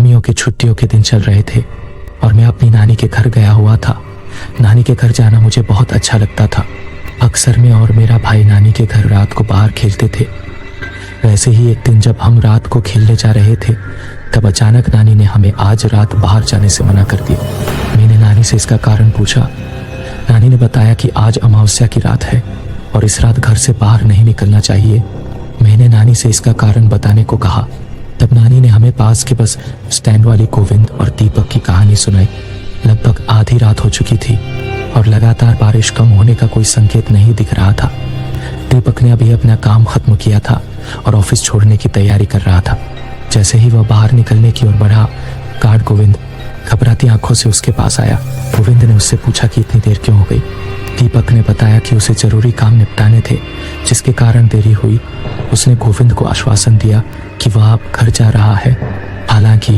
गर्मियों की छुट्टियों के दिन चल रहे थे और मैं अपनी नानी के घर गया हुआ था। नानी के घर जाना मुझे बहुत अच्छा लगता था। अक्सर मैं और मेरा भाई नानी के घर रात को बाहर खेलते थे। वैसे ही एक दिन जब हम रात को खेलने जा रहे थे तब अचानक नानी ने हमें आज रात बाहर जाने से मना कर दिया। मैंने नानी से इसका कारण पूछा। नानी ने बताया कि आज अमावस्या की रात है और इस रात घर से बाहर नहीं निकलना चाहिए। मैंने नानी से इसका कारण बताने को कहा। तब नानी ने हमें पास के बस स्टैंड वाली गोविंद और दीपक की कहानी सुनाई। लगभग आधी रात हो चुकी थी और लगातार बारिश कम होने का कोई संकेत नहीं दिख रहा था। दीपक ने अभी अपना काम खत्म किया था और ऑफिस छोड़ने की तैयारी कर रहा था। जैसे ही वह बाहर निकलने की ओर बढ़ा, गार्ड गोविंद घबराती आंखों से उसके पास आया। गोविंद ने उससे पूछा कि इतनी देर क्यों हो गई। दीपक ने बताया कि उसे जरूरी काम निपटाने थे जिसके कारण देरी हुई। उसने गोविंद को आश्वासन दिया कि वह अब घर जा रहा है। हालांकि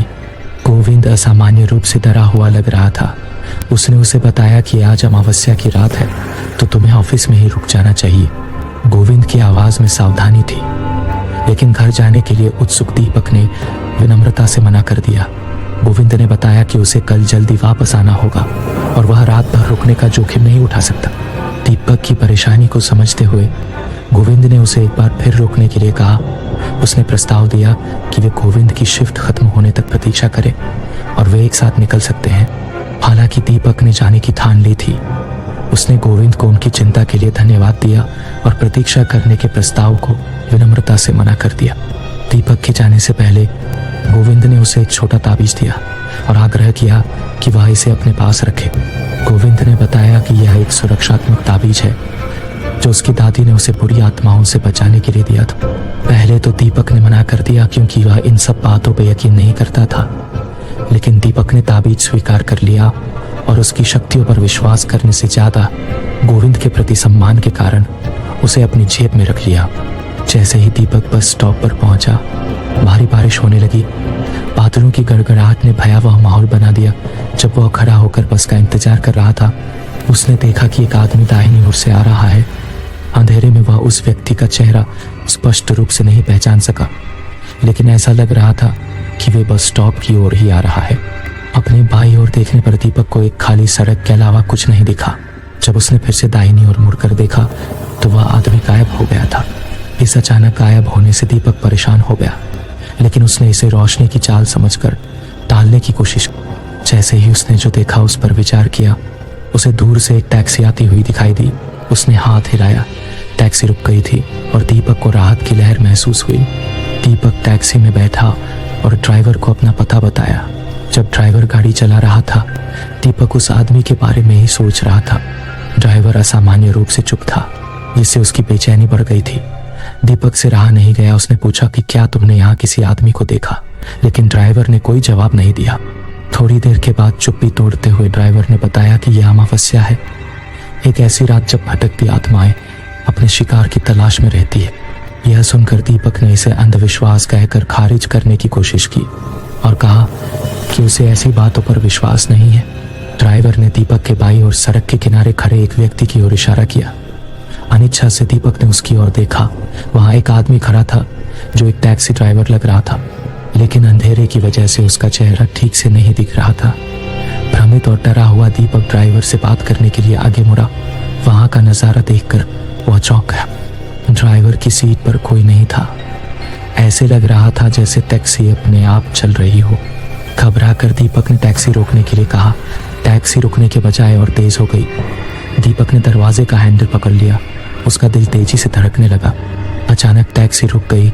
गोविंद असामान्य रूप से डरा हुआ लग रहा था। उसने उसे बताया कि आज अमावस्या की रात है तो तुम्हें ऑफिस में ही रुक जाना चाहिए। गोविंद की आवाज में सावधानी थी, लेकिन घर जाने के लिए उत्सुक दीपक ने विनम्रता से मना कर दिया। गोविंद ने बताया कि उसे कल जल्दी वापस आना होगा और वह रात भर रुकने का जोखिम नहीं उठा सकता। दीपक की परेशानी को समझते हुए गोविंद ने उसे एक बार फिर रुकने के लिए कहा। उसने प्रस्ताव दिया कि वे गोविंद की शिफ्ट खत्म होने तक प्रतीक्षा करें और वे एक साथ निकल सकते हैं। हालांकि दीपक ने जाने की ठान ली थी। उसने गोविंद को उनकी चिंता के लिए धन्यवाद दिया और प्रतीक्षा करने के प्रस्ताव को विनम्रता से मना कर दिया। दीपक के जाने से पहले गोविंद ने उसे एक छोटा ताबीज दिया और आग्रह किया कि वह इसे अपने पास रखे। गोविंद ने बताया कि यह एक सुरक्षात्मक ताबीज है जो उसकी दादी ने उसे बुरी आत्माओं से बचाने के लिए दिया था। पहले तो दीपक ने मना कर दिया क्योंकि वह इन सब बातों पर यकीन नहीं करता था, लेकिन दीपक ने ताबीज स्वीकार कर लिया और उसकी शक्तियों पर विश्वास करने से ज्यादा गोविंद के प्रति सम्मान के कारण उसे अपनी जेब में रख लिया। जैसे ही दीपक बस स्टॉप पर पहुंचा, भारी बारिश होने लगी। बादलों की गड़गड़ाहट ने भयावह माहौल बना दिया। जब वह खड़ा होकर बस का इंतजार कर रहा था, उसने देखा कि एक आदमी दाहिनी ओर से आ रहा है। अंधेरे में वह उस व्यक्ति का चेहरा स्पष्ट रूप से नहीं पहचान सका, लेकिन ऐसा लग रहा था कि वे बस स्टॉप की ओर ही आ रहा है। अपने बाईं ओर देखने पर दीपक को एक खाली सड़क के अलावा कुछ नहीं दिखा। जब उसने फिर से दाहिनी ओर मुड़कर देखा तो वह आदमी गायब हो गया था। इस अचानक गायब होने से दीपक परेशान हो गया, लेकिन उसने इसे रोशनी की चाल समझकर टालने की कोशिश की। जैसे ही उसने जो देखा उस पर विचार किया, उसे दूर से एक टैक्सी आती हुई दिखाई दी। उसने हाथ हिलाया, टैक्सी रुक गई थी और दीपक को राहत की लहर महसूस हुई। दीपक टैक्सी में बैठा और ड्राइवर को अपना पता बताया। जब ड्राइवर गाड़ी चला रहा था, दीपक उस आदमी के बारे में ही सोच रहा था। ड्राइवर असामान्य रूप से चुप था, जिससे उसकी बेचैनी बढ़ गई थी। दीपक से रहा नहीं गया। उसने पूछा कि क्या तुमने यहाँ किसी आदमी को देखा, लेकिन ड्राइवर ने कोई जवाब नहीं दिया। थोड़ी देर के बाद चुप्पी तोड़ते हुए ड्राइवर ने बताया कि यह अमावस्या है, एक ऐसी रात जब भटकती आत्माएं अपने शिकार की तलाश में रहती है। यह सुनकर दीपक ने इसे अंधविश्वास कहकर खारिज करने की कोशिश की और कहा कि उसे ऐसी बातों पर विश्वास नहीं है। ड्राइवर ने दीपक के बाईं ओर सड़क के किनारे खड़े एक व्यक्ति की ओर इशारा किया। अनिच्छा से दीपक ने उसकी ओर देखा। वहां एक आदमी खड़ा था जो एक टैक्सी ड्राइवर लग रहा था, लेकिन अंधेरे की वजह से उसका चेहरा ठीक से नहीं दिख रहा था। भ्रमित और डरा हुआ दीपक ड्राइवर से बात करने के लिए आगे मुड़ा। वहां का नजारा देखकर वह चौंक गया। ड्राइवर की सीट पर कोई नहीं था। ऐसे लग रहा था जैसे टैक्सी अपने आप चल रही हो। घबरा कर दीपक ने टैक्सी रोकने के लिए कहा। टैक्सी रुकने के बजाय और तेज हो गई। दीपक ने दरवाजे का हैंडल पकड़ लिया। उसका दिल तेजी से धड़कने लगा। अचानक टैक्सी रुक गई,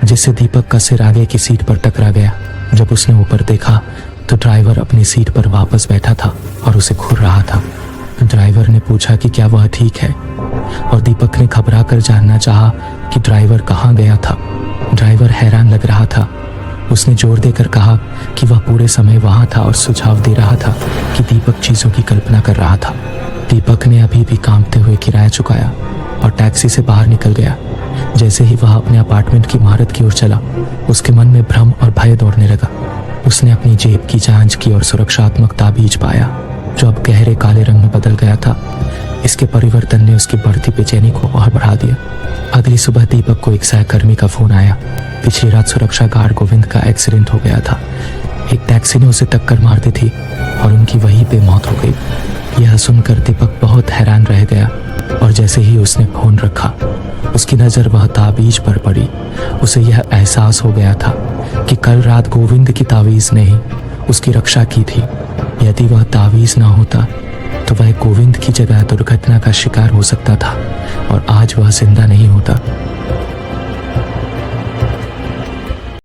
जिससे दीपक का सिर आगे की सीट पर टकरा गया। जब उसने ऊपर देखा तो ड्राइवर अपनी सीट पर वापस बैठा था और उसे घूर रहा था। ड्राइवर ने पूछा कि क्या वह ठीक है, और दीपक ने घबरा कर जानना चाहा कि ड्राइवर कहाँ गया था। ड्राइवर हैरान लग रहा था। उसने जोर देकर कहा कि वह पूरे समय वहां था और सुझाव दे रहा था कि दीपक चीजों की कल्पना कर रहा था। दीपक ने अभी भी कांपते हुए किराया चुकाया और टैक्सी से बाहर निकल गया। जैसे ही वह अपने अपार्टमेंट की इमारत की ओर चला, उसके मन में भ्रम और भय दौड़ने लगा। उसने अपनी जेब की जांच की और सुरक्षात्मक ताबीज पाया, जो अब गहरे काले रंग में बदल गया था। इसके परिवर्तन ने उसकी बढ़ती बेचैनी को और बढ़ा दिया। अगली सुबह दीपक को एक सहकर्मी का फोन आया। पिछली रात सुरक्षा गार्ड गोविंद का एक्सीडेंट हो गया था। एक टैक्सी ने उसे टक्कर मार दी थी और उनकी वहीं पे मौत हो गई। यह सुनकर दीपक बहुत हैरान रह गया और जैसे ही उसने फोन रखा उसकी नज़र वह ताबीज पर पड़ी। उसे यह एहसास हो गया था कि कल रात गोविंद की तावीज़ ने ही उसकी रक्षा की थी। यदि वह तावीज़ ना होता तो वह गोविंद की जगह दुर्घटना का शिकार हो सकता था और आज वह जिंदा नहीं होता।